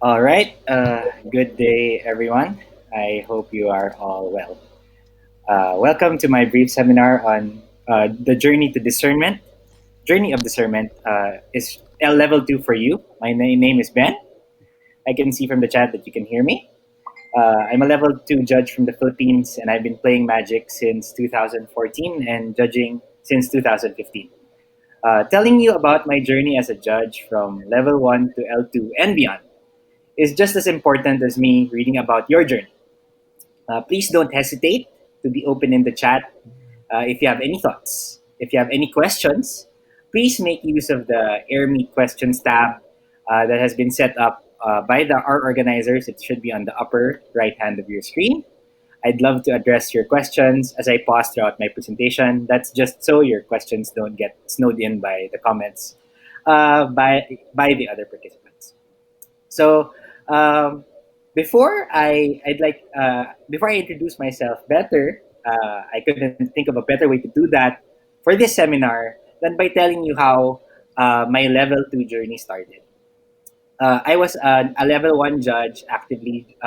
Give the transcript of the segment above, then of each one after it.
All right. Good day, everyone. I hope you are all well. Welcome to my brief seminar on the journey to discernment. Journey of discernment is L level 2 for you. My name is Ben. I can see from the chat that you can hear me. I'm a level 2 judge from the Philippines, and I've been playing Magic since 2014 and judging since 2015. Telling you about my journey as a judge from level 1 to L2 and beyond is just as important as me reading about your journey. Please don't hesitate to be open in the chat if you have any thoughts. If you have any questions, please make use of the Air Meet Questions tab that has been set up by our organizers. It should be on the upper right hand of your screen. I'd love to address your questions as I pause throughout my presentation. That's just so your questions don't get snowed in by the comments by the other participants. So um, before I introduce myself better, I couldn't think of a better way to do that for this seminar than by telling you how my level 2 journey started. I was a level 1 judge actively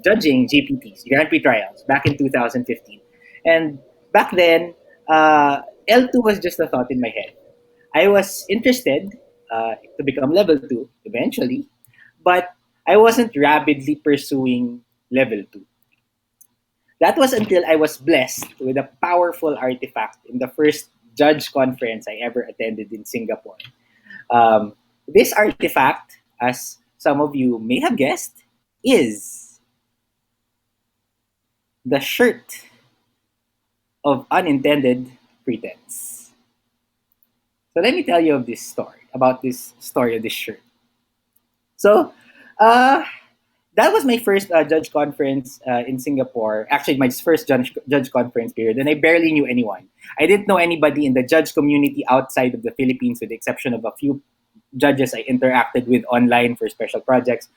judging GPTs, Grand Prix trials, back in 2015. And back then, L2 was just a thought in my head. I was interested to become level 2 eventually, but I wasn't rapidly pursuing level 2. That was until I was blessed with a powerful artifact in the first judge conference I ever attended in Singapore. This artifact, as some of you may have guessed, is the shirt of unintended pretense. So let me tell you about this story of this shirt. So, uh, that was my first judge conference in Singapore. Actually, my first judge conference period, and I barely knew anyone. I didn't know anybody in the judge community outside of the Philippines, with the exception of a few judges I interacted with online for special projects.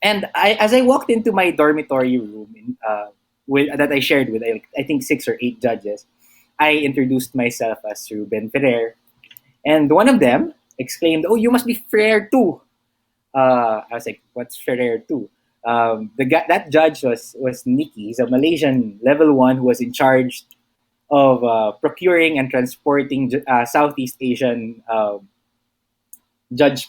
And as I walked into my dormitory room that I shared with, I think, 6 or 8 judges, I introduced myself as Reuben Ferrer, and one of them exclaimed, "Oh, you must be Ferrer too." I was like, "What's Ferrer too?" That judge was Nikki. He's a Malaysian level 1 who was in charge of procuring and transporting Southeast Asian judge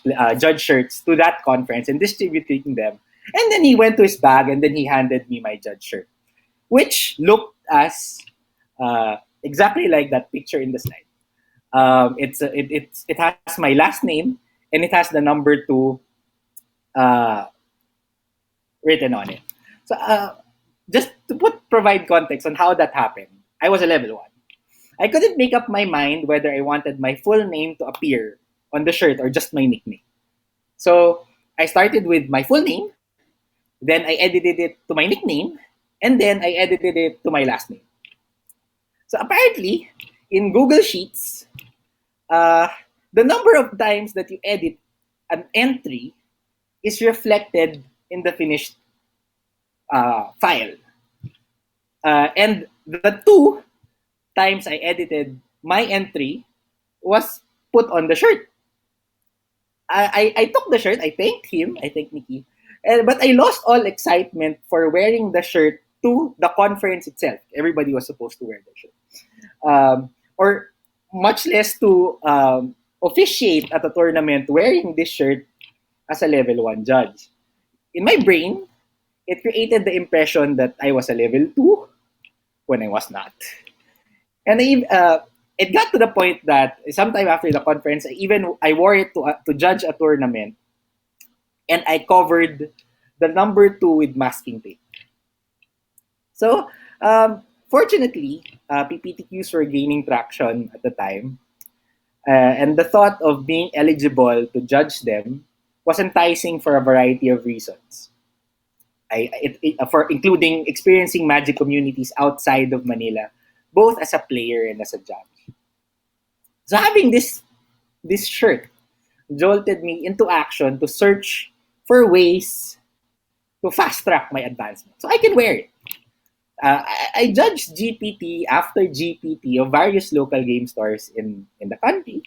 shirts to that conference and distributing them. And then he went to his bag and then he handed me my judge shirt, which looked as exactly like that picture in the slide. It has my last name and it has the number 2 uh, written on it. So just to provide context on how that happened, I was a level 1. I couldn't make up my mind whether I wanted my full name to appear on the shirt or just my nickname. So I started with my full name, then I edited it to my nickname, and then I edited it to my last name. So apparently, in Google Sheets, uh, the number of times that you edit an entry is reflected in the finished file. And the 2 times I edited my entry was put on the shirt. I took the shirt, I thanked him, I thanked Nikki, but I lost all excitement for wearing the shirt to the conference itself. Everybody was supposed to wear the shirt. Or much less to officiate at a tournament wearing this shirt as a level 1 judge. In my brain, it created the impression that I was a level 2 when I was not. And it got to the point that sometime after the conference, I wore it to judge a tournament, and I covered the number 2 with masking tape. So, fortunately, PPTQs were gaining traction at the time, and the thought of being eligible to judge them was enticing for a variety of reasons. For including experiencing Magic communities outside of Manila, both as a player and as a judge. So having this shirt jolted me into action to search for ways to fast track my advancement, so I can wear it. I judged GPT after GPT of various local game stores in the country,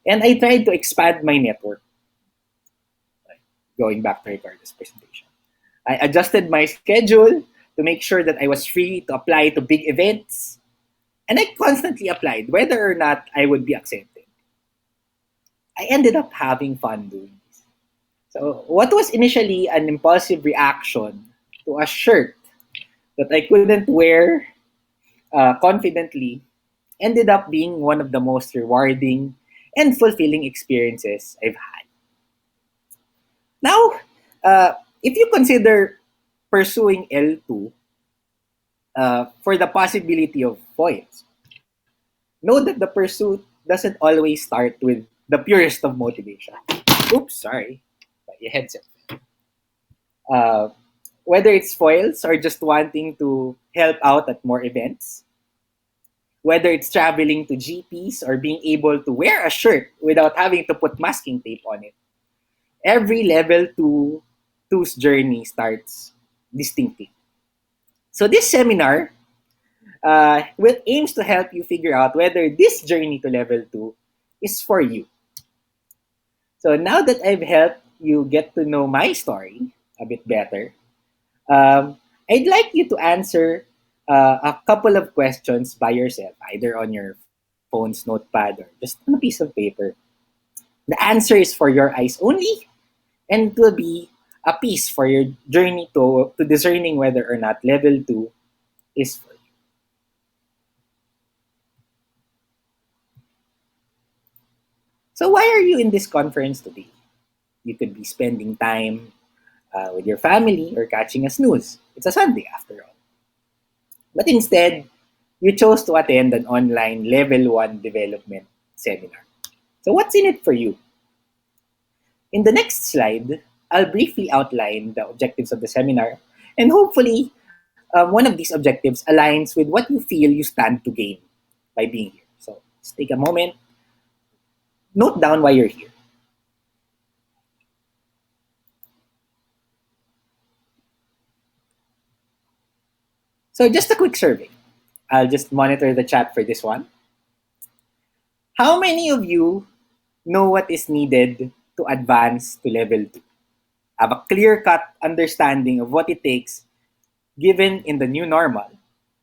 and I tried to expand my network. going back to Ricardo's presentation. I adjusted my schedule to make sure that I was free to apply to big events. And I constantly applied, whether or not I would be accepted. I ended up having fun doing this. So, what was initially an impulsive reaction to a shirt that I couldn't wear confidently ended up being one of the most rewarding and fulfilling experiences I've had. Now, if you consider pursuing L2 for the possibility of foils, know that the pursuit doesn't always start with the purest of motivation. Oops, sorry. My headset. Uh, whether it's foils or just wanting to help out at more events, whether it's traveling to GPs or being able to wear a shirt without having to put masking tape on it, every level two's journey starts distinctly. So this seminar aims to help you figure out whether this journey to level 2 is for you. So now that I've helped you get to know my story a bit better, I'd like you to answer a couple of questions by yourself, either on your phone's notepad or just on a piece of paper. The answer is for your eyes only, and it will be a piece for your journey to discerning whether or not level 2 is for you. So why are you in this conference today? You could be spending time with your family or catching a snooze. It's a Sunday after all. But instead, you chose to attend an online level 1 development seminar. So what's in it for you? In the next slide, I'll briefly outline the objectives of the seminar, and hopefully one of these objectives aligns with what you feel you stand to gain by being here. So just take a moment, note down why you're here. So just a quick survey. I'll just monitor the chat for this one. How many of you know what is needed to advance to level 2? Have a clear-cut understanding of what it takes given in the new normal,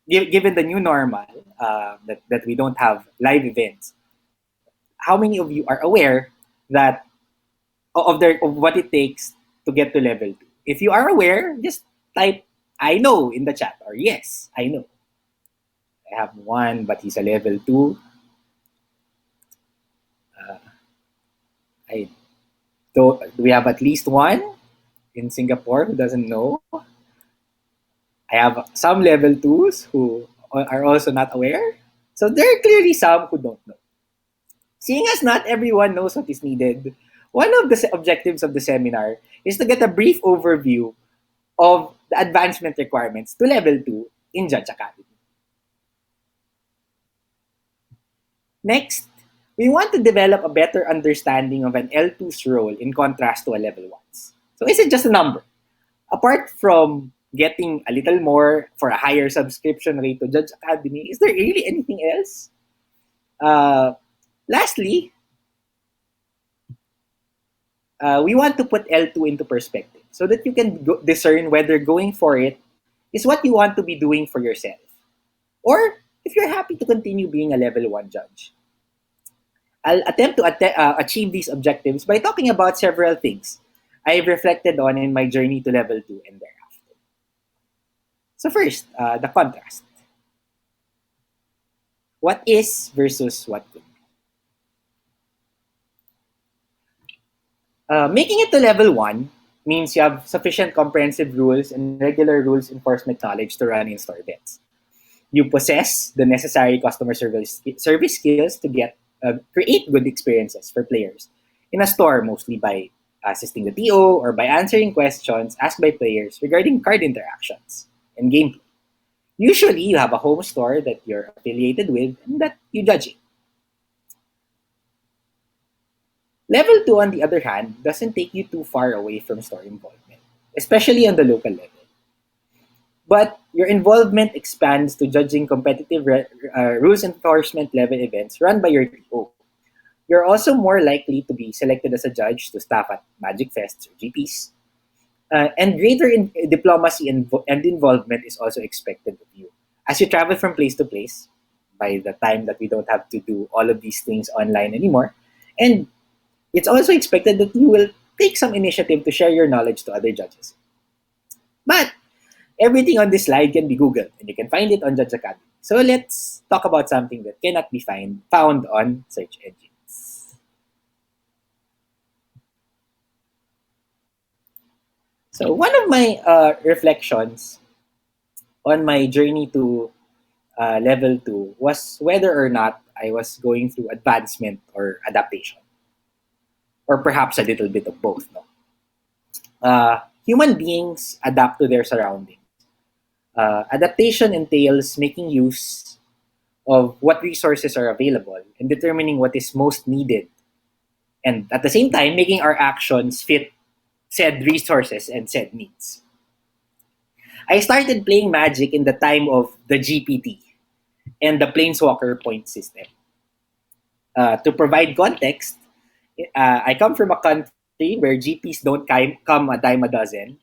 given the new normal that we don't have live events. How many of you are aware that of what it takes to get to level 2? If you are aware, just type I know in the chat or yes, I know. I have one, but he's a level 2. I do we have at least one in Singapore who doesn't know. I have some level 2s who are also not aware. So there are clearly some who don't know. Seeing as not everyone knows what is needed, one of the objectives of the seminar is to get a brief overview of the advancement requirements to level 2 in Judge Academy. Next, we want to develop a better understanding of an L2's role in contrast to a level 1's. So is it just a number? Apart from getting a little more for a higher subscription rate to Judge Academy, is there really anything else? Lastly, we want to put L2 into perspective so that you can discern whether going for it is what you want to be doing for yourself, or if you're happy to continue being a level 1 judge. I'll attempt to achieve these objectives by talking about several things I've reflected on in my journey to level 2 and thereafter. So first, the contrast. What is versus what could be. Making it to level 1 means you have sufficient comprehensive rules and regular rules enforcement knowledge to run in-store events. You possess the necessary customer service skills to create good experiences for players in a store, mostly by assisting the TO or by answering questions asked by players regarding card interactions and gameplay. Usually, you have a home store that you're affiliated with and that you judge in. Level 2, on the other hand, doesn't take you too far away from store involvement, especially on the local level. But your involvement expands to judging competitive rules enforcement level events run by your TO. You're also more likely to be selected as a judge to staff at Magic Fests or GPs. And greater diplomacy and involvement is also expected of you. As you travel from place to place, by the time that we don't have to do all of these things online anymore, and it's also expected that you will take some initiative to share your knowledge to other judges. But everything on this slide can be Googled, and you can find it on Judge Academy. So let's talk about something that cannot be found on search engines. So one of my reflections on my journey to level 2 was whether or not I was going through advancement or adaptation, or perhaps a little bit of both. No? Human beings adapt to their surroundings. Adaptation entails making use of what resources are available and determining what is most needed, and at the same time, making our actions fit said resources and said needs. I started playing Magic in the time of the GPT and the Planeswalker point system. To provide context, I come from a country where GPs don't come a dime a dozen.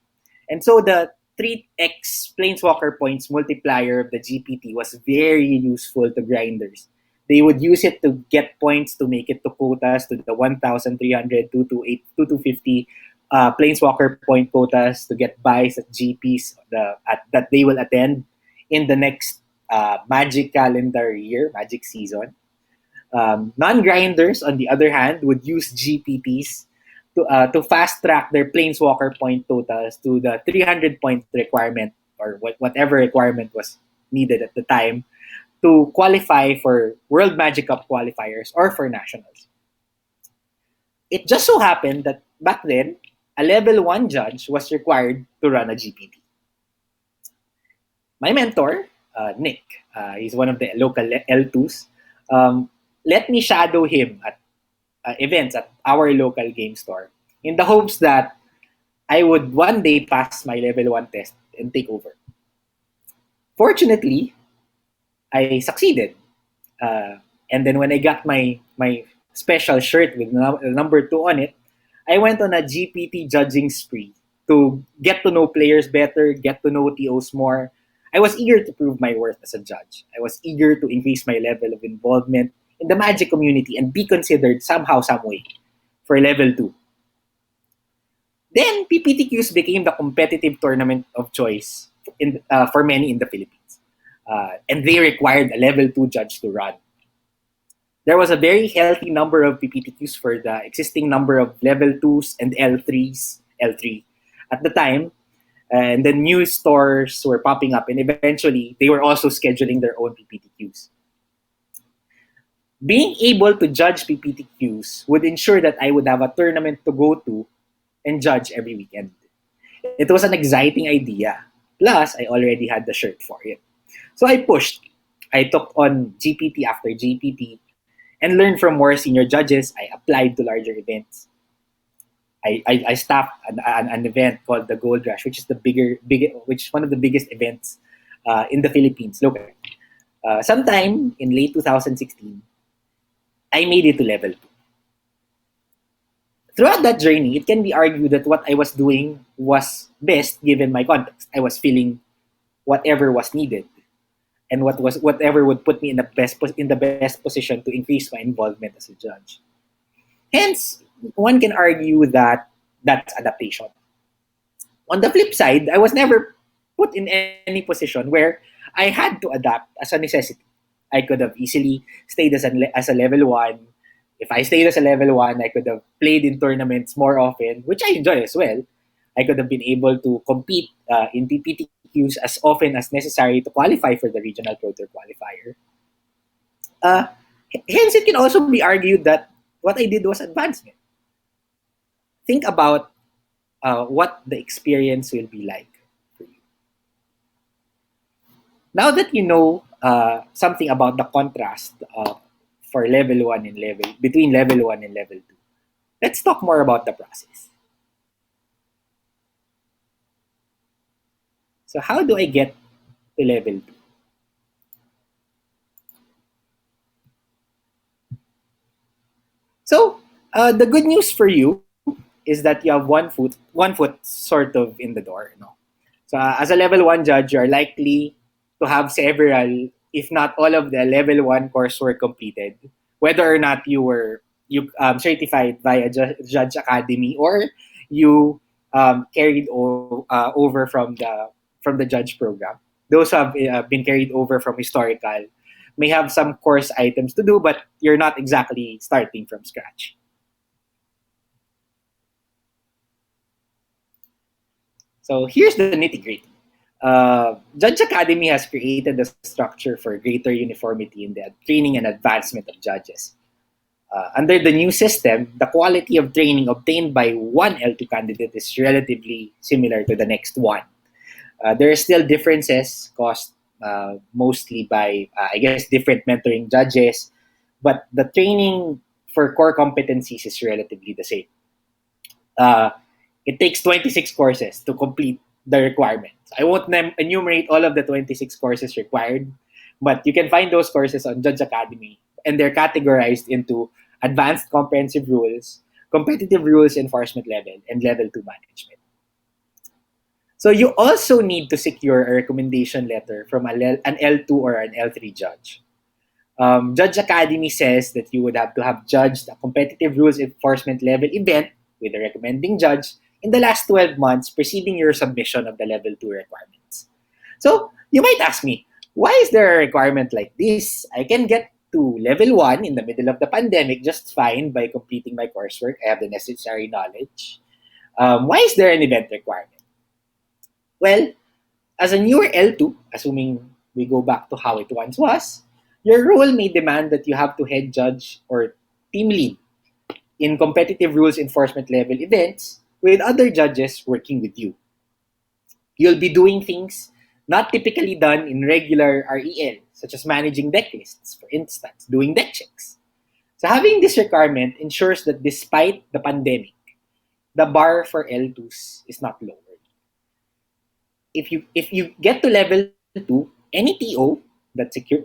And so the 3x Planeswalker points multiplier of the GPT was very useful to grinders. They would use it to get points to make it to quotas, to the 1,300, 2,250 Planeswalker point quotas, to get buys at GPs that they will attend in the next Magic calendar year, Magic season. Non-grinders, on the other hand, would use GPTs to fast track their Planeswalker point totals to the 300 point requirement, or whatever requirement was needed at the time, to qualify for World Magic Cup qualifiers or for nationals. It just so happened that back then, a level 1 judge was required to run a GPT. My mentor, Nick, he's one of the local L2s, let me shadow him at events at our local game store in the hopes that I would one day pass my level 1 test and take over. Fortunately, I succeeded. And then when I got my special shirt with number 2 on it, I went on a GPT judging spree to get to know players better, get to know TOs more. I was eager to prove my worth as a judge. I was eager to increase my level of involvement in the Magic community and be considered somehow, some way for level 2. Then PPTQs became the competitive tournament of choice for many in the Philippines. And they required a level 2 judge to run. There was a very healthy number of PPTQs for the existing number of level 2s and L3 at the time. And then new stores were popping up, and eventually they were also scheduling their own PPTQs. Being able to judge PPTQs would ensure that I would have a tournament to go to and judge every weekend. It was an exciting idea. Plus, I already had the shirt for it. So I pushed. I took on GPT after GPT and learned from more senior judges. I applied to larger events. I staffed an event called the Gold Rush, which is which is one of the biggest events in the Philippines locally. Sometime in late 2016, I made it to level 2. Throughout that journey, it can be argued that what I was doing was best given my context. I was feeling whatever was needed, and whatever would put me in the best position to increase my involvement as a judge. Hence, one can argue that that's adaptation. On the flip side, I was never put in any position where I had to adapt as a necessity. I could have easily stayed as a level 1. If I stayed as a level 1, I could have played in tournaments more often, which I enjoy as well. I could have been able to compete in PPTQs as often as necessary to qualify for the regional Pro Tour qualifier. Uh, Hence, it can also be argued that what I did was advancement. Think about what the experience will be like for you. Now that you know something about the contrast for level 1 and between level 1 and level 2, let's talk more about the process. So how do I get to level 2? So the good news for you is that you have one foot sort of in the door. No? So as a level one judge, you are likely to have several, if not all of the level one coursework completed, whether or not you certified via Judge Academy or you carried over from the judge program. Those who have been carried over from historical may have some course items to do, but you're not exactly starting from scratch. So here's the nitty gritty. Judge Academy has created a structure for greater uniformity in the training and advancement of judges. Under the new system, the quality of training obtained by one L2 candidate is relatively similar to the next one. There are still differences caused mostly by, I guess, different mentoring judges, but the training for core competencies is relatively the same. Uh, it takes 26 courses to complete the requirements. I won't enumerate all of the 26 courses required, but you can find those courses on Judge Academy, and they're categorized into advanced comprehensive rules, competitive rules enforcement level, and level 2 management. So you also need to secure a recommendation letter from an L2 or an L3 judge. Judge Academy says that you would have to have judged a competitive rules enforcement level event with a recommending judge in the last 12 months preceding your submission of the level 2 requirements. So you might ask me, why is there a requirement like this? I can get to level 1 in the middle of the pandemic just fine by completing my coursework. I have the necessary knowledge. Why is there an event requirement? Well, as a newer L2, assuming we go back to how it once was, your role may demand that you have to head judge or team lead in competitive rules enforcement level events with other judges working with you. You'll be doing things not typically done in regular REL, such as managing deck lists, for instance, doing deck checks. So having this requirement ensures that despite the pandemic, the bar for L2s is not lowered. If you get to level 2, any TO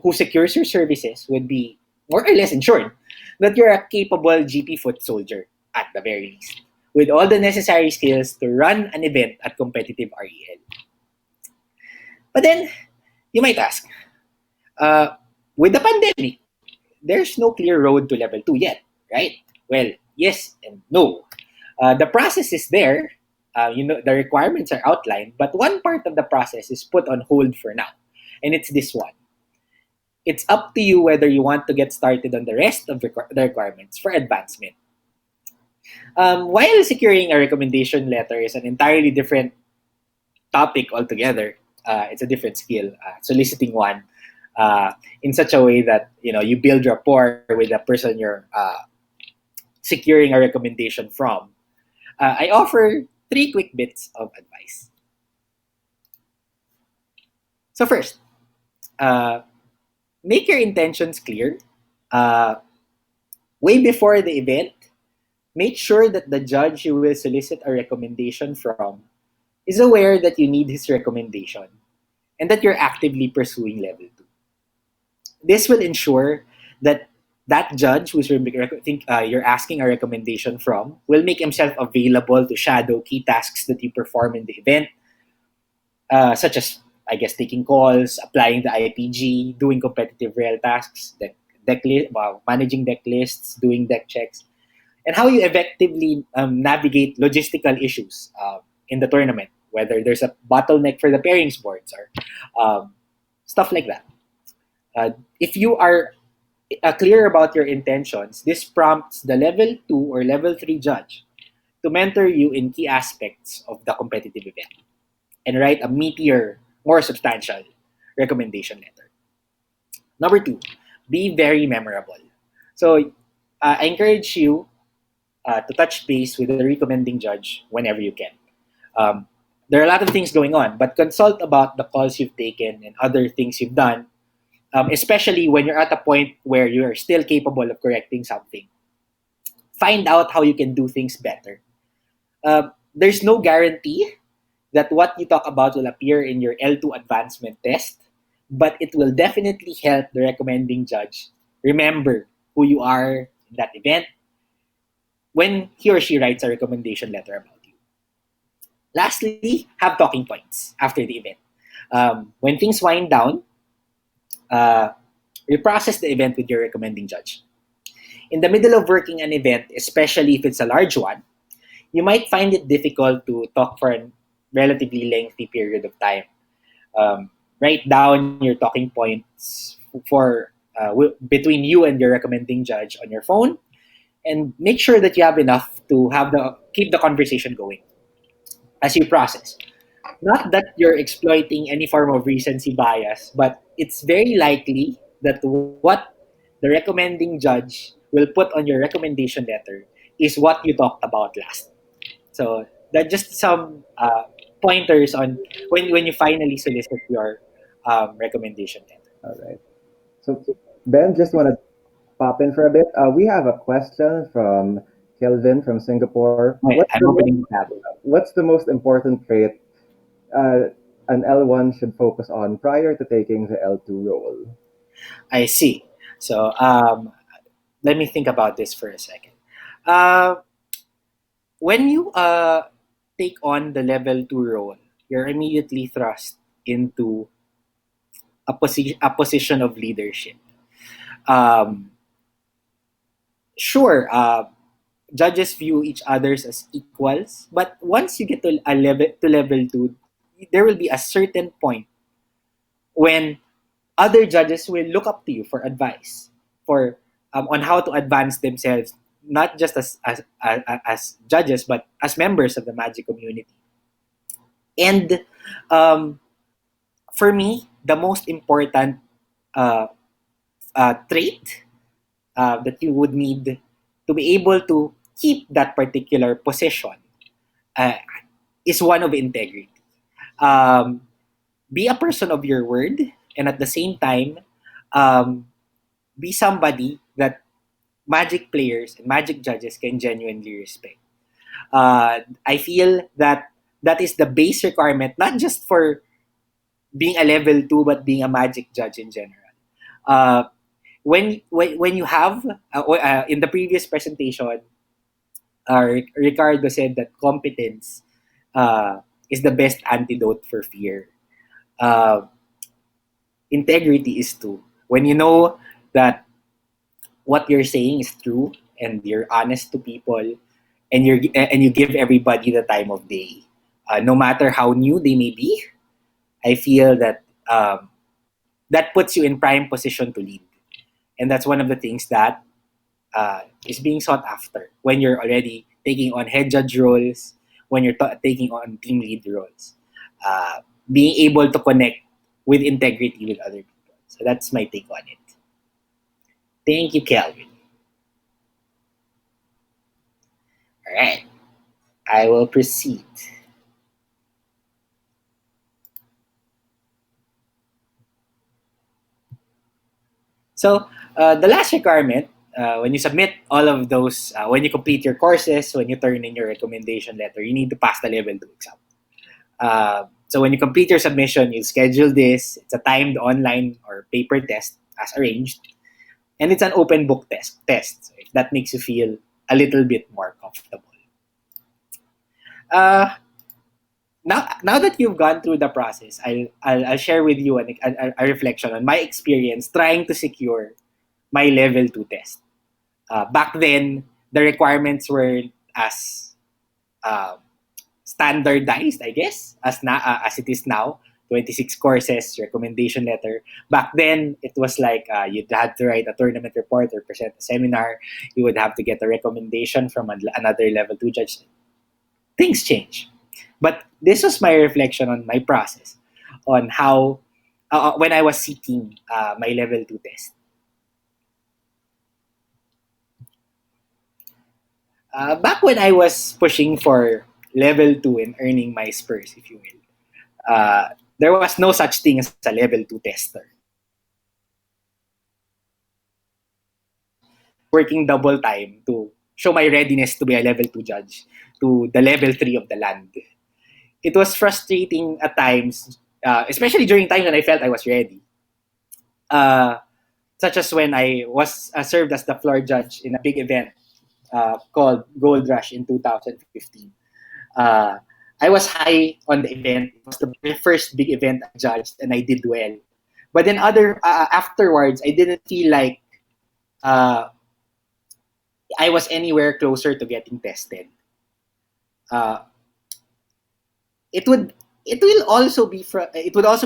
who secures your services would be more or less ensured that you're a capable GP foot soldier at the very least, with all the necessary skills to run an event at competitive REL. But then you might ask, uh, with the pandemic, there's no clear road to level 2 yet, right? Well, yes and no. The process is there. The requirements are outlined, but one part of the process is put on hold for now, and it's this one. It's up to you whether you want to get started on the rest of the requirements for advancement. While securing a recommendation letter is an entirely different topic altogether, it's a different skill. Soliciting one in such a way that you build rapport with the person you're securing a recommendation from. I offer 3 quick bits of advice. So first, uh, make your intentions clear. Uh, Way before the event, make sure that the judge you will solicit a recommendation from is aware that you need his recommendation and that you're actively pursuing level 2. This will ensure that that judge you're asking a recommendation from will make himself available to shadow key tasks that you perform in the event, such as, I guess, taking calls, applying the IPG, doing competitive rail tasks, managing deck lists, doing deck checks, and how you effectively navigate logistical issues in the tournament, whether there's a bottleneck for the pairings boards or stuff like that. If you are clear about your intentions, this prompts the level 2 or level 3 judge to mentor you in key aspects of the competitive event and write a meatier, more substantial recommendation letter. Number 2, be very memorable. So I encourage you to touch base with the recommending judge whenever you can. There are a lot of things going on, but consult about the calls you've taken and other things you've done, especially when you're at a point where you're still capable of correcting something. Find out how you can do things better. There's no guarantee that what you talk about will appear in your L2 advancement test, but it will definitely help the recommending judge remember who you are in that event when he or she writes a recommendation letter about you. Lastly, have talking points after the event. When things wind down, uh, reprocess the event with your recommending judge. In the middle of working an event, especially if it's a large one, you might find it difficult to talk for a relatively lengthy period of time. Write down your talking points for between you and your recommending judge on your phone, and make sure that you have enough to have the keep the conversation going as you process. Not that you're exploiting any form of recency bias, but it's very likely that what the recommending judge will put on your recommendation letter is what you talked about last. So that just some pointers on when you finally solicit your recommendation letter. All right. So, Ben, just want to pop in for a bit. We have a question from Kelvin from Singapore. Wait, I'm opening the tab. What's the most important trait uh, an L1 should focus on prior to taking the L2 role? I see. So let me think about this for a second. Uh, when you take on the level 2 role, you're immediately thrust into a position of leadership. Um, sure, judges view each others as equals, but once you get to level 2, there will be a certain point when other judges will look up to you for advice for on how to advance themselves, not just as judges but as members of the magic community. And um, for me, the most important uh, trait that you would need to be able to keep that particular position uh, is one of integrity. Um, be a person of your word, and at the same time, um, be somebody that magic players and magic judges can genuinely respect. I feel that that is the base requirement, not just for being a level 2, but being a magic judge in general. Uh, when you have in the previous presentation, Ricardo said that competence is the best antidote for fear. Uh, Integrity is too. When you know that what you're saying is true and you're honest to people, and you give everybody the time of day, no matter how new they may be, I feel that that puts you in prime position to lead, and that's one of the things that is being sought after when you're already taking on head judge roles, when you're taking on team lead roles. Uh, Being able to connect with integrity with other people. So that's my take on it. Thank you, Kelvin. All right, I will proceed. So the last requirement, when you submit all of those, when you complete your courses, when you turn in your recommendation letter, you need to pass the level 2 exam. So when you complete your submission, you schedule this. It's a timed online or paper test as arranged, and it's an open book test. So if that makes you feel a little bit more comfortable. Uh, now that you've gone through the process, I'll share with you a reflection on my experience trying to secure my level 2 test. Back then, the requirements were as uh, standardized, I guess, as it is now. 26 courses, recommendation letter. Back then, it was like you'd had to write a tournament report or present a seminar. You would have to get a recommendation from another level 2 judge. Things change. But this was my reflection on my process, on how, when I was seeking my level 2 test. Back when I was pushing for level 2 and earning my spurs, if you will, there was no such thing as a level 2 tester. Working double time to show my readiness to be a level 2 judge to the level 3 of the land. It was frustrating at times, especially during times when I felt I was ready. Uh, Such as when I was served as the floor judge in a big event called Gold Rush in 2015. Uh, I was high on the event. It was my first big event I judged, and I did well. But then afterwards, I didn't feel like uh, I was anywhere closer to getting tested. Uh, it would it would also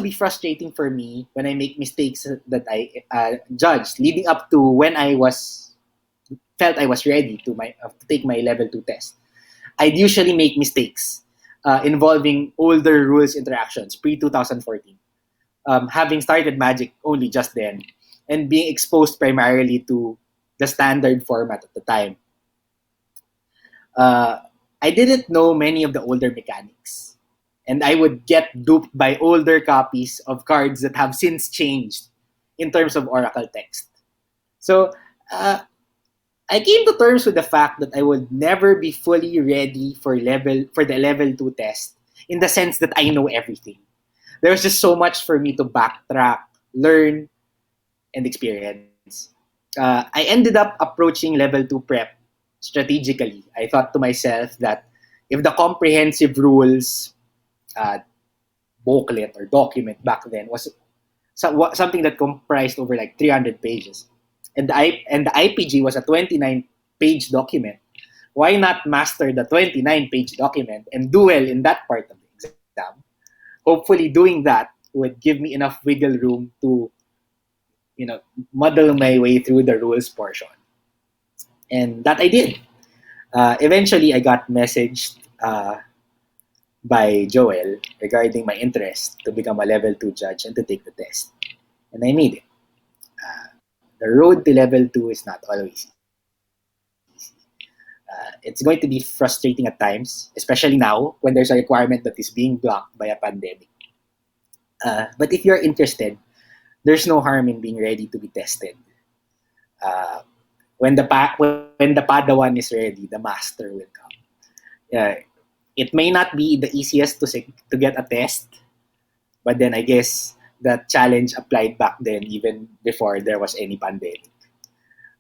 be frustrating for me when I make mistakes that I judged leading up to when I was felt I was ready to take my level 2 test. I'd usually make mistakes involving older rules interactions pre 2014, having started Magic only just then, and being exposed primarily to the standard format at the time. Uh, I didn't know many of the older mechanics, and I would get duped by older copies of cards that have since changed in terms of Oracle text. So uh, I came to terms with the fact that I would never be fully ready for the level 2 test in the sense that I know everything. There was just so much for me to backtrack, learn, and experience. I ended up approaching level 2 prep strategically. I thought to myself that if the comprehensive rules uh, booklet or document back then was something that comprised over like 300 pages, and the IPG was a 29-page document, why not master the 29-page document and do well in that part of the exam? Hopefully, doing that would give me enough wiggle room to muddle my way through the rules portion, and that I did. Eventually, I got messaged by Joel regarding my interest to become a level 2 judge and to take the test. And I made it. The road to level 2 is not always easy. It's going to be frustrating at times, especially now when there's a requirement that is being blocked by a pandemic. But if you're interested, there's no harm in being ready to be tested. Uh, when the Padawan is ready, the master will come. It may not be the easiest to get a test, but then I guess that challenge applied back then, even before there was any pandemic.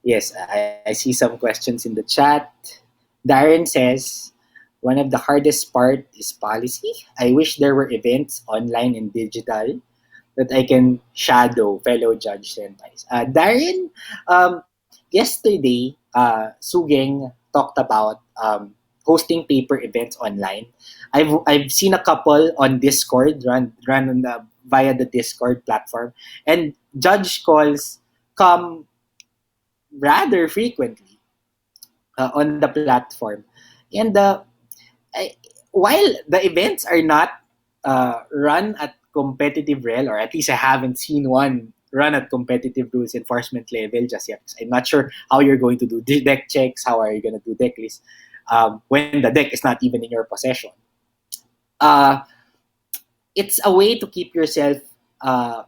Yes, I see some questions in the chat. Darren says, one of the hardest part is policy. I wish there were events online and digital that I can shadow fellow judge senpais. Darren, yesterday, Sugeng talked about hosting paper events online. I've seen a couple on Discord run on via the Discord platform, and judge calls come rather frequently on the platform. And I, while the events are not run at competitive rel, or at least I haven't seen one run at competitive rules enforcement level just yet. I'm not sure how you're going to do deck checks, how are you going to do deck lists when the deck is not even in your possession. Uh, it's a way to keep yourself uh,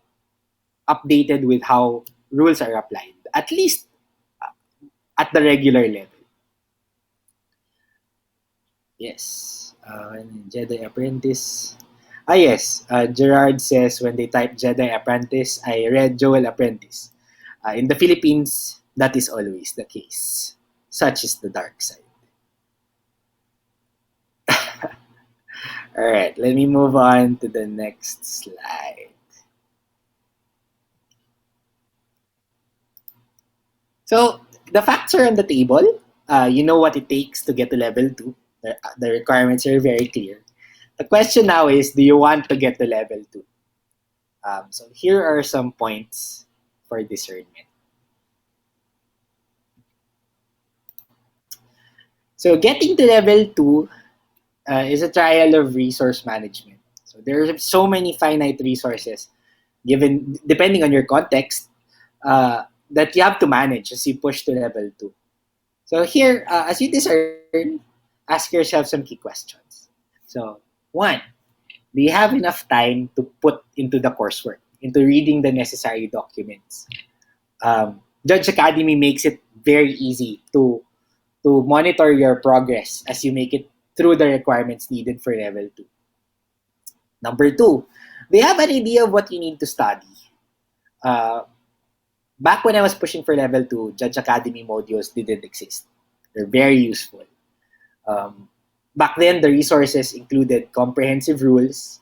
updated with how rules are applied, at least at the regular level. Yes. Jedi Apprentice. Ah, yes. Gerard says when they type Jedi Apprentice, I read Joel Apprentice. In the Philippines, that is always the case. Such is the dark side. All right, let me move on to the next slide. So, the facts are on the table. You know what it takes to get to level 2. The requirements are very clear. The question now is, do you want to get to level 2? So here are some points for discernment. So getting to level 2 is a trial of resource management. So there are so many finite resources given depending on your context that you have to manage as you push to level 2. So here, as you discern, ask yourself some key questions. So one, do you have enough time to put into the coursework, into reading the necessary documents? Judge Academy makes it very easy to monitor your progress as you make it through the requirements needed for level 2. Number 2, they have an idea of what you need to study. Uh, Back when I was pushing for level 2, Judge Academy modules didn't exist. They're very useful. Um, Back then, the resources included comprehensive rules,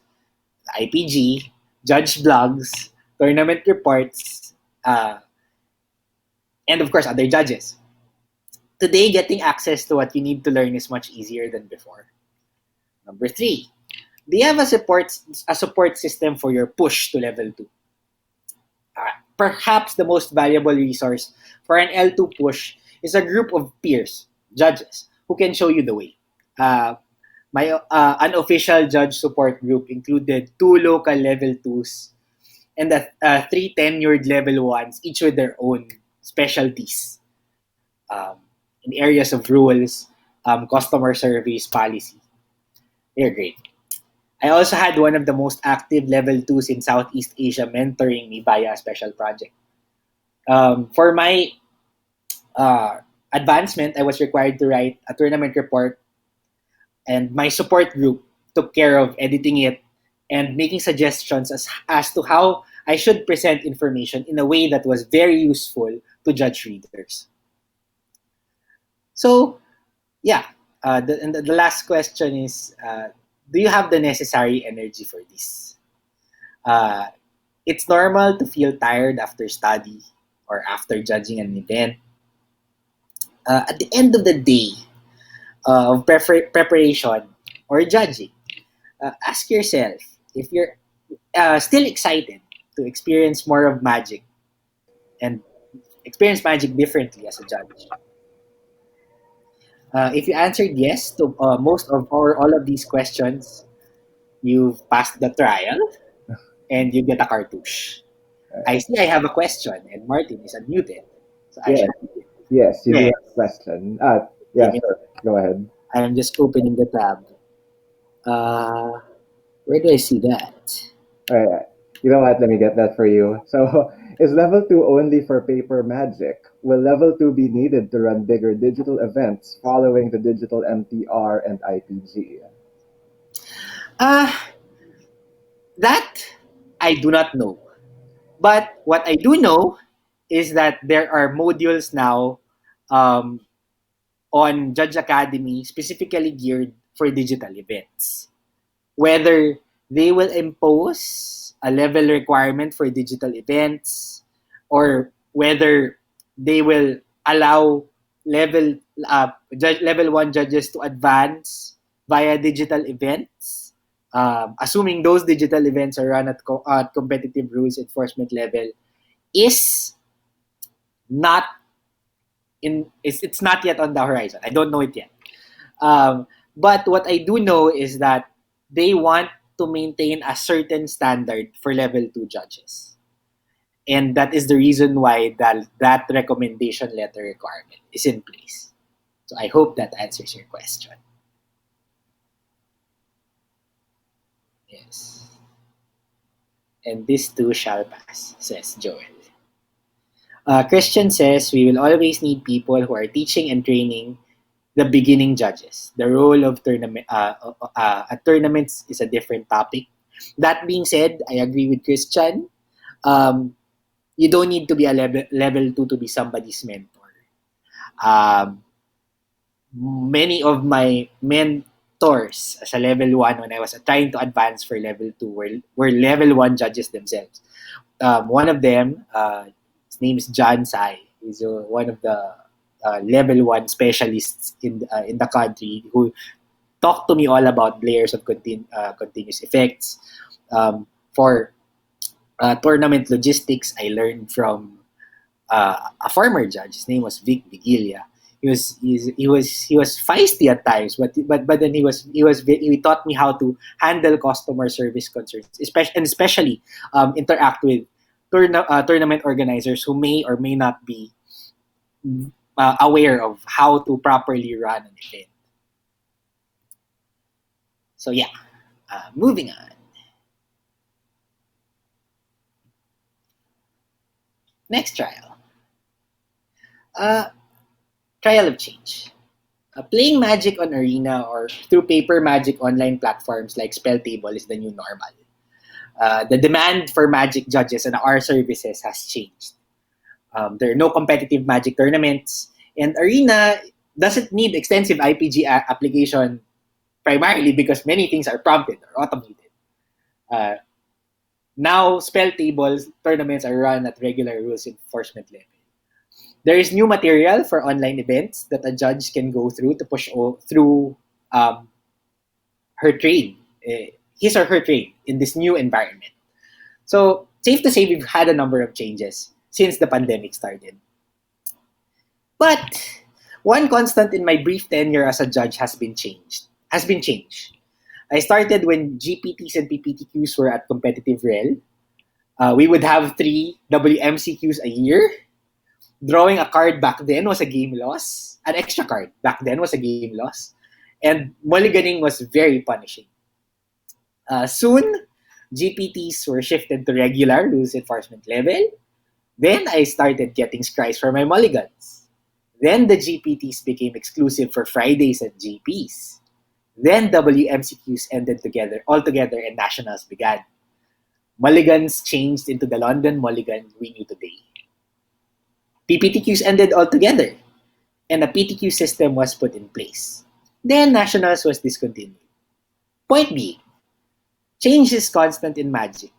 IPG, judge blogs, tournament reports, and of course, other judges. Today, getting access to what you need to learn is much easier than before. Number three, they have a support system for your push to level 2. Perhaps the most valuable resource for an L2 push is a group of peers, judges, who can show you the way. Uh, my unofficial judge support group included 2 local level 2s and three tenured level 1s, each with their own specialties um, in areas of rules, customer service, policy. They're great. I also had one of the most active level 2s in Southeast Asia mentoring me via a special project. For my uh, advancement, I was required to write a tournament report, and my support group took care of editing it and making suggestions as to how I should present information in a way that was very useful to judge readers. So, yeah, and the last question is do you have the necessary energy for this? Uh, it's normal to feel tired after study or after judging an event. At the end of the day of preparation or judging, ask yourself if you're still excited to experience more of magic and experience magic differently as a judge. If you answered yes to most of or all of these questions, you've passed the trial and you get a cartouche. I see I have a question and Martin is unmuted. So I Yeah. should. Yes, you do Yes. have a question. Yeah, Give me. sure. Go ahead. I am just opening the tab. Uh, where do I see that? All right. You know what? Let me get that for you. So, is level 2 only for paper magic? Will level 2 be needed to run bigger digital events following the digital MTR and IPG? Uh, that I do not know. But what I do know is that there are modules now um, on Judge Academy specifically geared for digital events. Whether they will impose a level requirement for digital events or whether they will allow level level 1 judges to advance via digital events, assuming those digital events are run at competitive rules enforcement level, is not it's not yet on the horizon. I don't know it yet. Um, but what I do know is that they want to maintain a certain standard for level 2 judges. And that is the reason why that recommendation letter requirement is in place. So I hope that answers your question. Yes. And this too shall pass, says Joel. Christian says we will always need people who are teaching and training the beginning judges. The role of at tournaments is a different topic. That being said, I agree with Christian. Um, you don't need to be a level 2 to be somebody's mentor. Um, Many of my mentors as a level 1 when I was trying to advance for level 2 were level 1 judges themselves. One of them, his name is John Sai. He's one of the level 1 specialists in the country who talked to me all about layers of continuous effects. For tournament logistics, I learned from a former judge. His name was Vic Vigilia. He was feisty at times, but then he taught me how to handle customer service concerns, especially interact with tournament organizers who may or may not be aware of how to properly run an event. So yeah, moving on. Next trial, uh, trial of change. Playing Magic on Arena or through paper Magic online platforms like Spell Table is the new normal. The demand for Magic judges and our services has changed. There are no competitive Magic tournaments, and Arena doesn't need extensive IPG application primarily because many things are prompted or automated. Uh, Now, spell tables tournaments are run at regular rules enforcement level. There is new material for online events that a judge can go through to push through um, her trade, his or her trade in this new environment. So, safe to say we've had a number of changes since the pandemic started. But one constant in my brief tenure as a judge has been changed. I started when GPTs and PPTQs were at competitive rel. We would have 3 WMCQs a year. Drawing a card back then was a game loss. An extra card back then was a game loss. And mulliganing was very punishing. Soon, GPTs were shifted to regular rules enforcement level. Then I started getting scries for my mulligans. Then the GPTs became exclusive for Fridays and GPs. Then WMCQs ended altogether and nationals began. Mulligans changed into the London Mulligan we knew today. PPTQs ended altogether, and a PTQ system was put in place. Then nationals was discontinued. Point being, change is constant in Magic.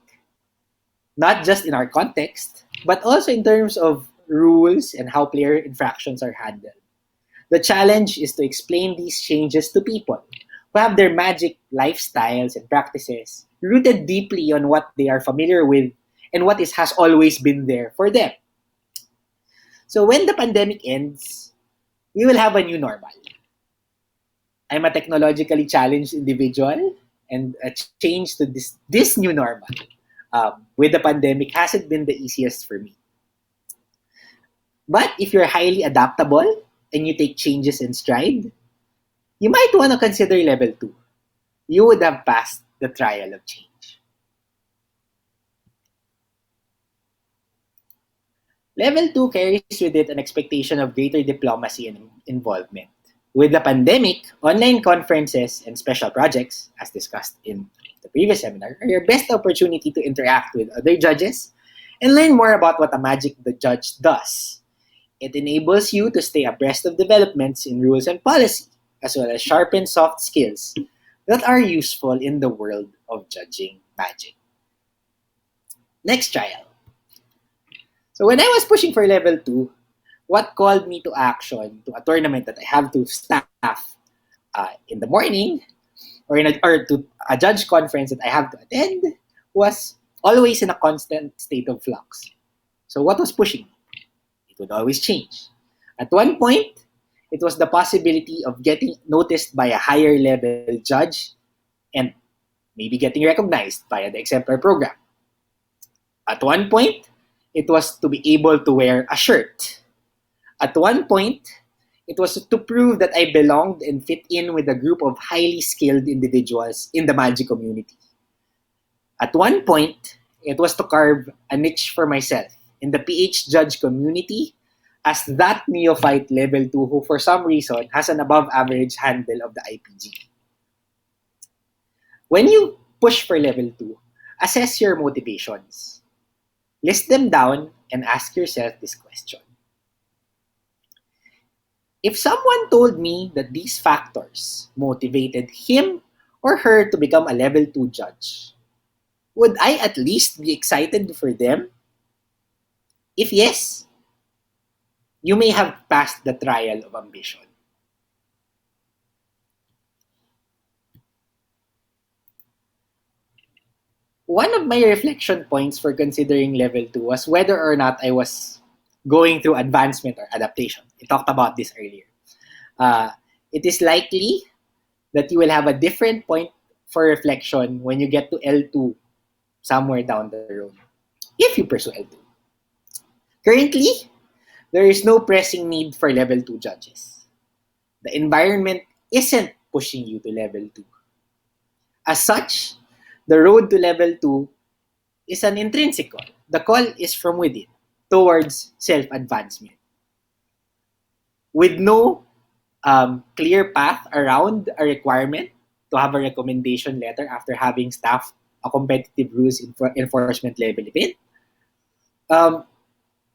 Not just in our context, but also in terms of rules and how player infractions are handled. The challenge is to explain these changes to people who have their Magic lifestyles and practices rooted deeply on what they are familiar with and what has always been there for them. So when the pandemic ends, we will have a new normal. I'm a technologically challenged individual, and a change to this new normal with the pandemic hasn't been the easiest for me. But if you're highly adaptable and you take changes in stride, you might want to consider level 2. You would have passed the trial of change. Level 2 carries with it an expectation of greater diplomacy and involvement. With the pandemic, online conferences and special projects, as discussed in the previous seminar, are your best opportunity to interact with other judges and learn more about what a Magic the Judge does. It enables you to stay abreast of developments in rules and policy, as well as sharpen soft skills that are useful in the world of judging Magic. Next trial. So when I was pushing for level 2, what called me to action to a tournament that I have to staff in the morning or to a judge conference that I have to attend was always in a constant state of flux. So what was pushing me? It would always change. At one point, it was the possibility of getting noticed by a higher level judge and maybe getting recognized via the exemplar program. At one point, it was to be able to wear a shirt. At one point, it was to prove that I belonged and fit in with a group of highly skilled individuals in the Magic community. At one point, it was to carve a niche for myself in the PH judge community as that neophyte level 2 who for some reason has an above average handle of the IPG. When you push for level 2, assess your motivations. List them down and ask yourself this question. If someone told me that these factors motivated him or her to become a level 2 judge, would I at least be excited for them? If yes, you may have passed the trial of ambition. One of my reflection points for considering level 2 was whether or not I was going through advancement or adaptation. We talked about this earlier. Uh, it is likely that you will have a different point for reflection when you get to L2 somewhere down the road, if you pursue L2. Currently, there is no pressing need for level 2 judges. The environment isn't pushing you to level 2. As such, the road to level 2 is an intrinsic call. The call is from within, towards self-advancement. With no clear path around a requirement to have a recommendation letter after having staffed a competitive rules enforcement level event,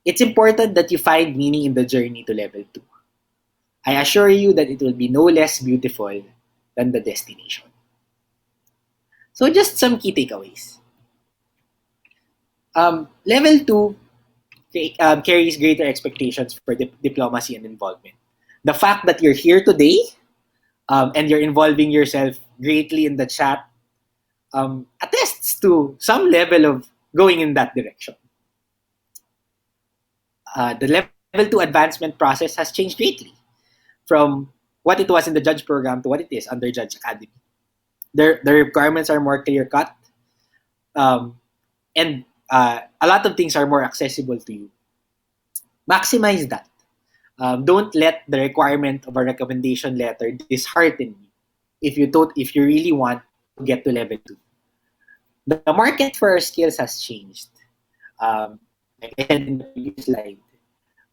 it's important that you find meaning in the journey to level 2. I assure you that it will be no less beautiful than the destination. So just some key takeaways. Level 2 carries greater expectations for diplomacy and involvement. The fact that you're here today and you're involving yourself greatly in the chat attests to some level of going in that direction. The level 2 advancement process has changed greatly from what it was in the judge program to what it is under Judge Academy. The requirements are more clear cut, um, and a lot of things are more accessible to you. Maximize that. Don't let the requirement of a recommendation letter dishearten you if you really want to get to level 2. The market for our skills has changed. Like I said in the previous slide,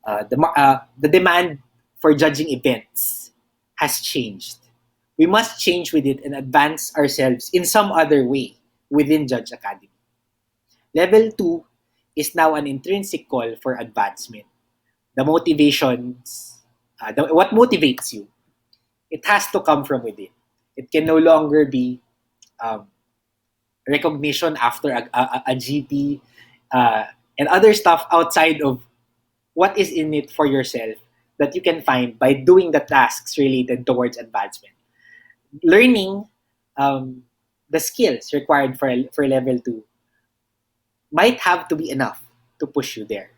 the demand for judging events has changed. We must change with it and advance ourselves in some other way within Judge Academy. Level 2 is now an intrinsic call for advancement. The motivations, what motivates you, it has to come from within. It can no longer be um, recognition after a GP and other stuff outside of what is in it for yourself that you can find by doing the tasks related towards advancement. Learning the skills required for level 2 might have to be enough to push you there.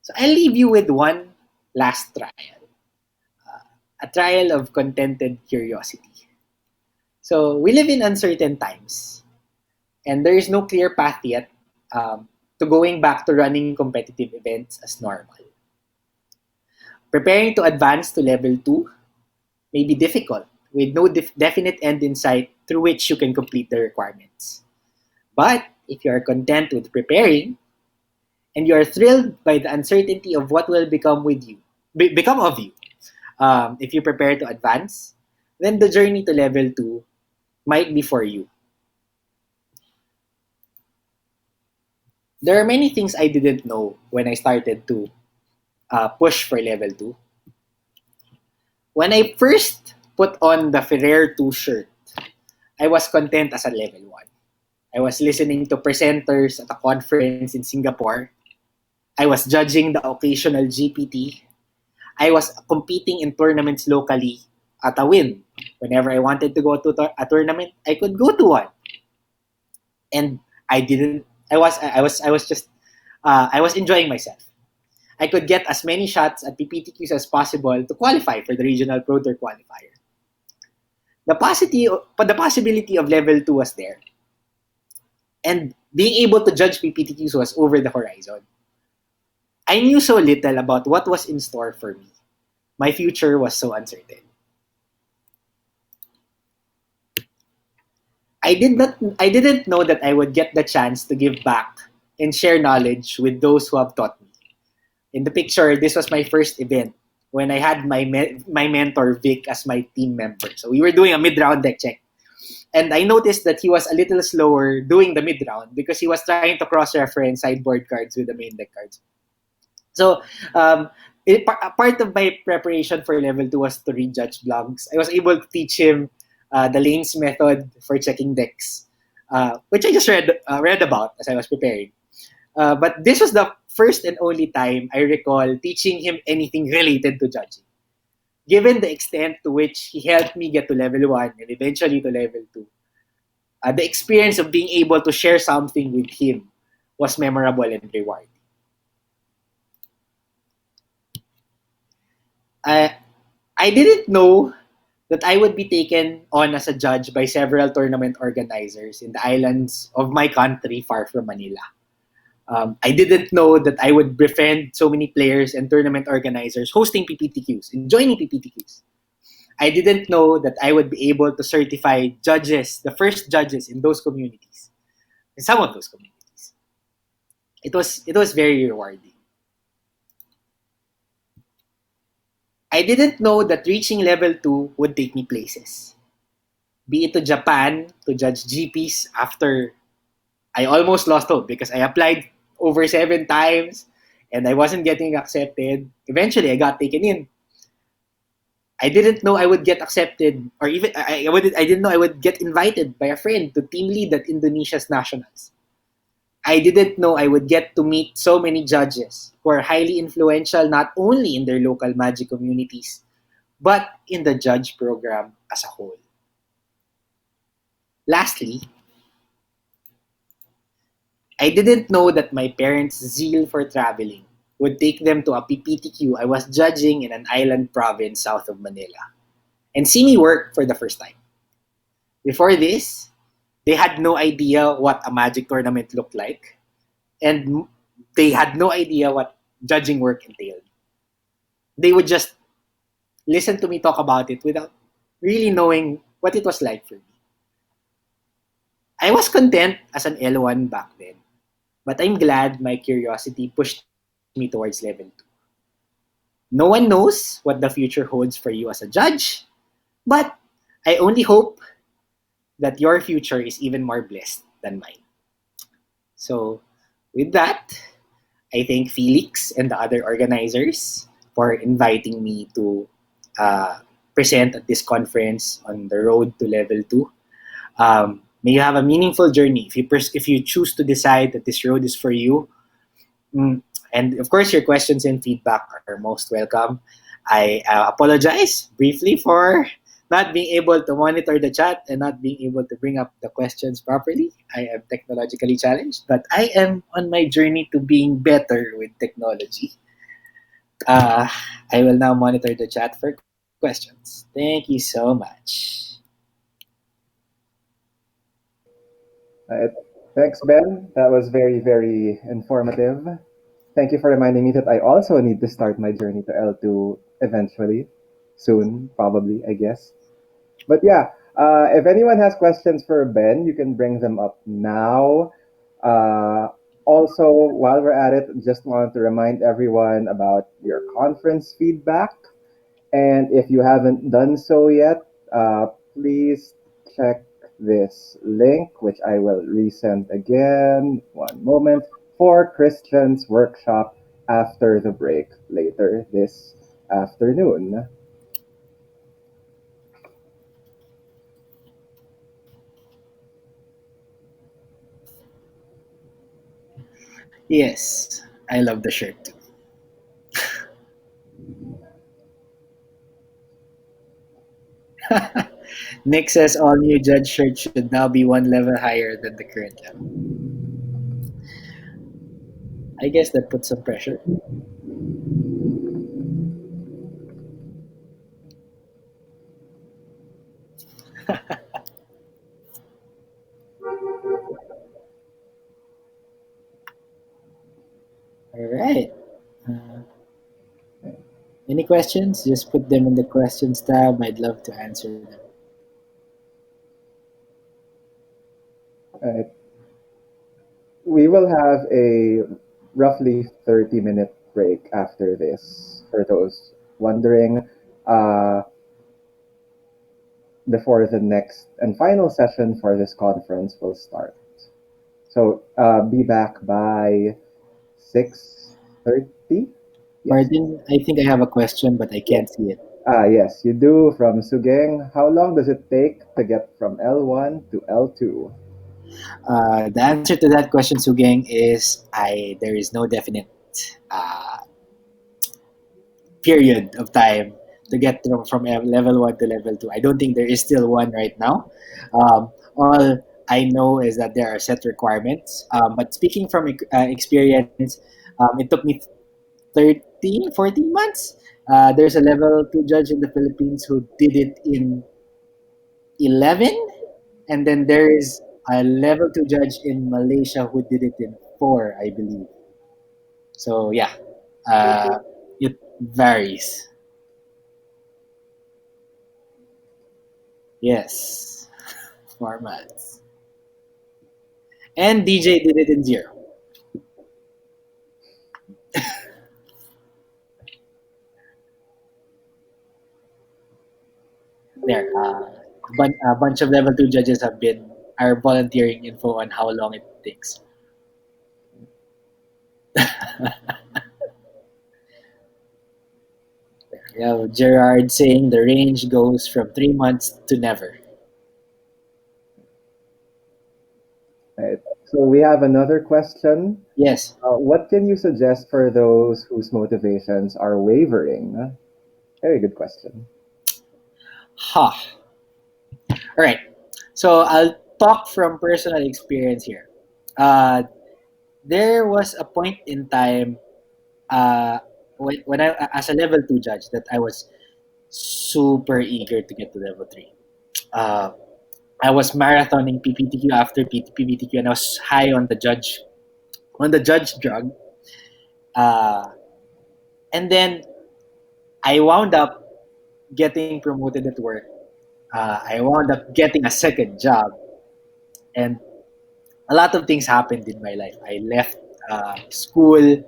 So I'll leave you with one last trial, a trial of contented curiosity. So we live in uncertain times, and there is no clear path yet to going back to running competitive events as normal. Preparing to advance to level 2 may be difficult, with no definite end in sight through which you can complete the requirements. But if you are content with preparing, and you are thrilled by the uncertainty of what will become of you, if you prepare to advance, then the journey to level 2 might be for you. There are many things I didn't know when I started to push for level 2. When I first put on the Ferrer 2 shirt, I was content as a level 1. I was listening to presenters at a conference in Singapore. I was judging the occasional GPT. I was competing in tournaments locally at a win. Whenever I wanted to go to a tournament, I could go to one. And I didn't. I was enjoying myself. I could get as many shots at PPTQs as possible to qualify for the regional Pro Tour qualifier. The possibility of level 2 was there. And being able to judge PPTQs was over the horizon. I knew so little about what was in store for me. My future was so uncertain. I didn't know that I would get the chance to give back and share knowledge with those who have taught me. In the picture, this was my first event when I had my mentor Vic as my team member. So we were doing a mid-round deck check. And I noticed that he was a little slower doing the mid-round because he was trying to cross-reference sideboard cards with the main deck cards. So part of my preparation for level 2 was to read Judge blogs. I was able to teach him the lanes method for checking decks, which I just read about as I was preparing. But this was the first and only time I recall teaching him anything related to judging. Given the extent to which he helped me get to level 1 and eventually to level 2, the experience of being able to share something with him was memorable and rewarding. I didn't know that I would be taken on as a judge by several tournament organizers in the islands of my country far from Manila. I didn't know that I would befriend so many players and tournament organizers hosting PPTQs and joining PPTQs. I didn't know that I would be able to certify judges, the first judges in those communities, in some of those communities. It was very rewarding. I didn't know that reaching level 2 would take me places. Be it to Japan to judge GPs after I almost lost hope because I applied over 7 times and I wasn't getting accepted. Eventually, I got taken in. I didn't know I would get accepted, or even I didn't know I would get invited by a friend to team lead at Indonesia's nationals. I didn't know I would get to meet so many judges who are highly influential not only in their local magic communities, but in the judge program as a whole. Lastly, I didn't know that my parents' zeal for traveling would take them to a PPTQ I was judging in an island province south of Manila and see me work for the first time. Before this, they had no idea what a magic tournament looked like, and they had no idea what judging work entailed. They would just listen to me talk about it without really knowing what it was like for me. I was content as an L1 back then, but I'm glad my curiosity pushed me towards level 2. No one knows what the future holds for you as a judge, but I only hope that your future is even more blessed than mine. So, with that, I thank Felix and the other organizers for inviting me to uh, present at this conference on the road to level 2. May you have a meaningful journey. If you choose to decide that this road is for you, mm, and of course, your questions and feedback are most welcome. I apologize briefly for not being able to monitor the chat and not being able to bring up the questions properly. I am technologically challenged, but I am on my journey to being better with technology. Uh, I will now monitor the chat for questions. Thank you so much. Uh, Thanks, Ben. That was very, very informative. Thank you for reminding me that I also need to start my journey to L2 eventually. Soon, probably, I guess. But yeah, if anyone has questions for Ben, you can bring them up now. Uh, Also, while we're at it, just want to remind everyone about your conference feedback. And if you haven't done so yet, please check this link, which I will resend again. One moment for Christian's workshop after the break later this afternoon. Yes, I love the shirt too. Nick says all new judge shirts should now be one level higher than the current level. I guess that puts some pressure. All right. Uh, any questions? Just put them in the questions tab. I'd love to answer them. Uh, we will have a roughly 30-minute break after this for those wondering uh, before the next and final session for this conference will start. So be back by 6:30. Yes. Pardon, I think I have a question, but I can't see it. Yes, you do from Sugeng. How long does it take to get from L1 to L2? The answer to that question, Sugeng, is there is no definite uh, period of time to get from level 1 to level 2. I don't think there is still one right now. All I know is that there are set requirements. But speaking from experience, it took me 13, 14 months. There's a level 2 judge in the Philippines who did it in 11. And then there is a level 2 judge in Malaysia who did it in 4, I believe. So, yeah, uh, it varies. Yes, 4 months. And DJ did it in 0. There, a bunch of level 2 judges are volunteering info on how long it takes. Yeah, Gerard saying the range goes from 3 months to never. Right. So we have another question. Yes. What can you suggest for those whose motivations are wavering? Very good question. Ha. All right. So I'll talk from personal experience here. Uh, there was a point in time uh, when I, as a level 2 judge, that I was super eager to get to level 3. Uh, I was marathoning PPTQ after PPTQ, and I was high on the judge drug. Uh, and then I wound up getting promoted at work. I wound up getting a second job, and a lot of things happened in my life. I left school.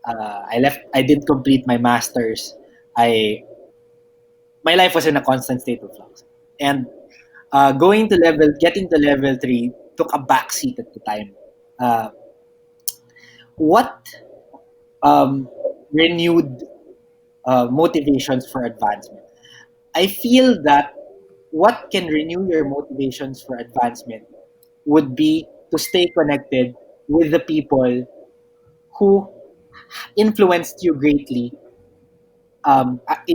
I left. I didn't complete my masters. I My life was in a constant state of flux, and getting to level 3 took a backseat at the time. Uh, what renewed motivations for advancement? I feel that what can renew your motivations for advancement would be to stay connected with the people who influenced you greatly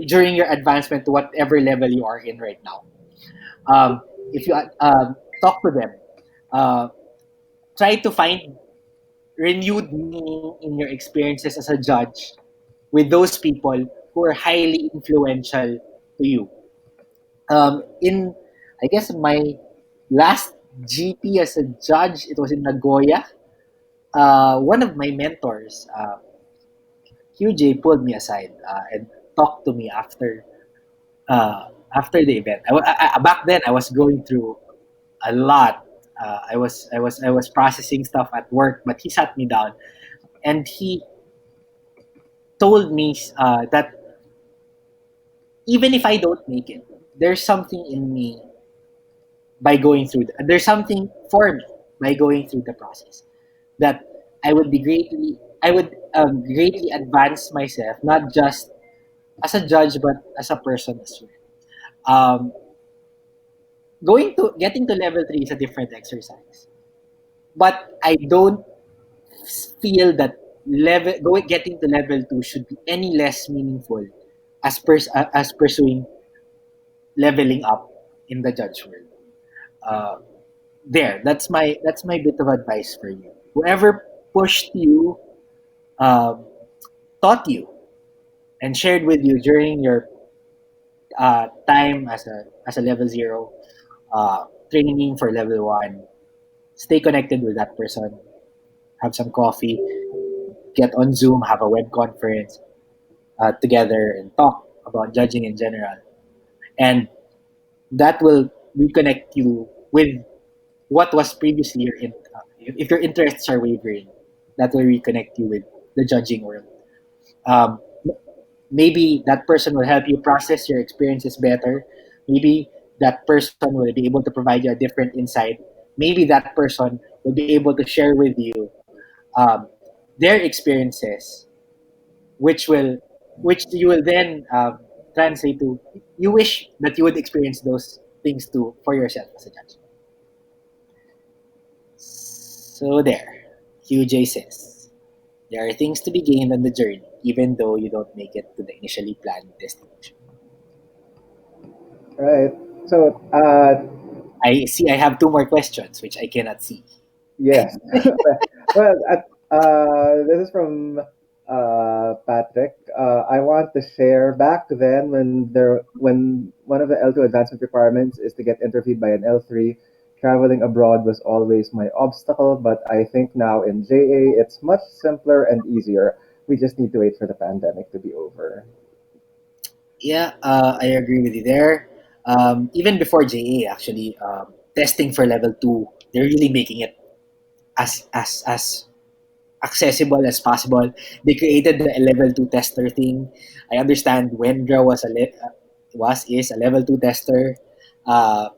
during your advancement to whatever level you are in right now. If you talk to them, uh, try to find renewed meaning in your experiences as a judge with those people who are highly influential to you. In, I guess, my last GP as a judge, it was in Nagoya. One of my mentors, QJ, pulled me aside and talked to me after the event. Back then I was going through a lot. I was processing stuff at work, but he sat me down and he told me that even if I don't make it, there's something in me by going through. There's something for me by going through the process that I would greatly advance myself, not just as a judge but as a person as well. Um, Getting to level 3 is a different exercise, but I don't feel that getting to level 2 should be any less meaningful as pursuing leveling up in the judge world. Uh, that's my bit of advice for you. Whoever pushed you, um, taught you, and shared with you during your time as a level 0, training for level 1, stay connected with that person. Have some coffee, get on Zoom, have a web conference together, and talk about judging in general. And that will reconnect you with what was previously if your interests are wavering, that will reconnect you with the judging world. Um, Maybe that person will help you process your experiences better. Maybe that person will be able to provide you a different insight. Maybe that person will be able to share with you um, their experiences, which will which you will then translate to. You wish that you would experience those things too for yourself as a judge. So there, QJ says, there are things to be gained on the journey, even though you don't make it to the initially planned destination. Right. So, I see I have two more questions, which I cannot see. yes. Well, this is from Patrick. I want to share back then when one of the L2 advancement requirements is to get interviewed by an L3. Traveling abroad was always my obstacle, but I think now in JA it's much simpler and easier. We just need to wait for the pandemic to be over. Yeah, I agree with you there. Even before JA, actually, testing for level 2, they're really making it as accessible as possible. They created the level 2 tester thing. I understand Wendra is a level 2 tester. Uh,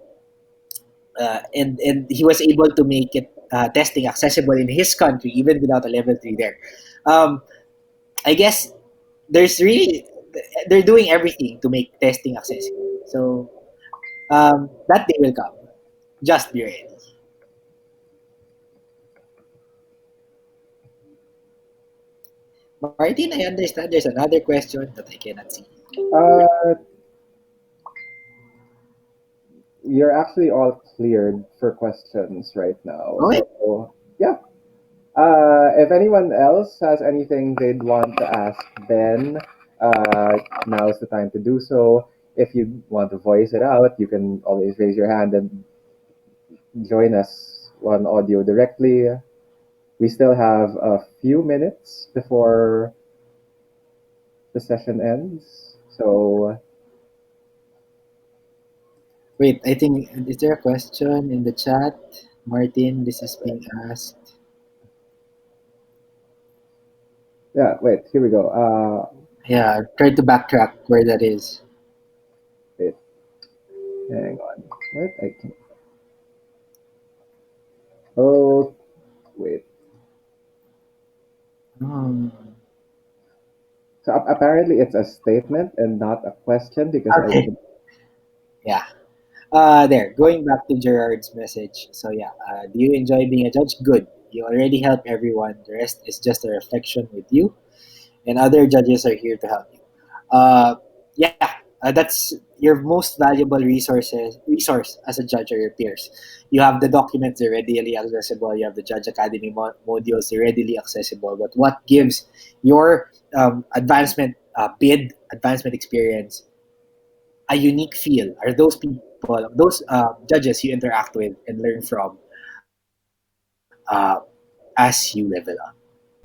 and he was able to make it testing accessible in his country even without a level 3 there. Um, I guess there's really they're doing everything to make testing accessible. So that day will come. Just be ready. Martin, I understand there's another question that I cannot see. Uh, you're actually all cleared for questions right now. Okay. So, yeah. If anyone else has anything they'd want to ask Ben, now's the time to do so. If you want to voice it out, you can always raise your hand and join us on audio directly. We still have a few minutes before the session ends. So, Wait, I think, is there a question in the chat? Martin, this is being asked. yeah, wait, here we go. Yeah, try to backtrack where that is. Wait, hang on. What? I can. Oh, wait. Hmm. So apparently it's a statement and not a question because I Okay. didn't. Yeah. There, going back to Gerard's message. So yeah, do you enjoy being a judge? Good. You already help everyone. The rest is just a reflection with you, and other judges are here to help you. Yeah, that's your most valuable resource as a judge or your peers. You have the documents; they're readily accessible. You have the Judge Academy modules; they're readily accessible. But what gives your advancement experience a unique feel are those people, those judges you interact with and learn from as you level up.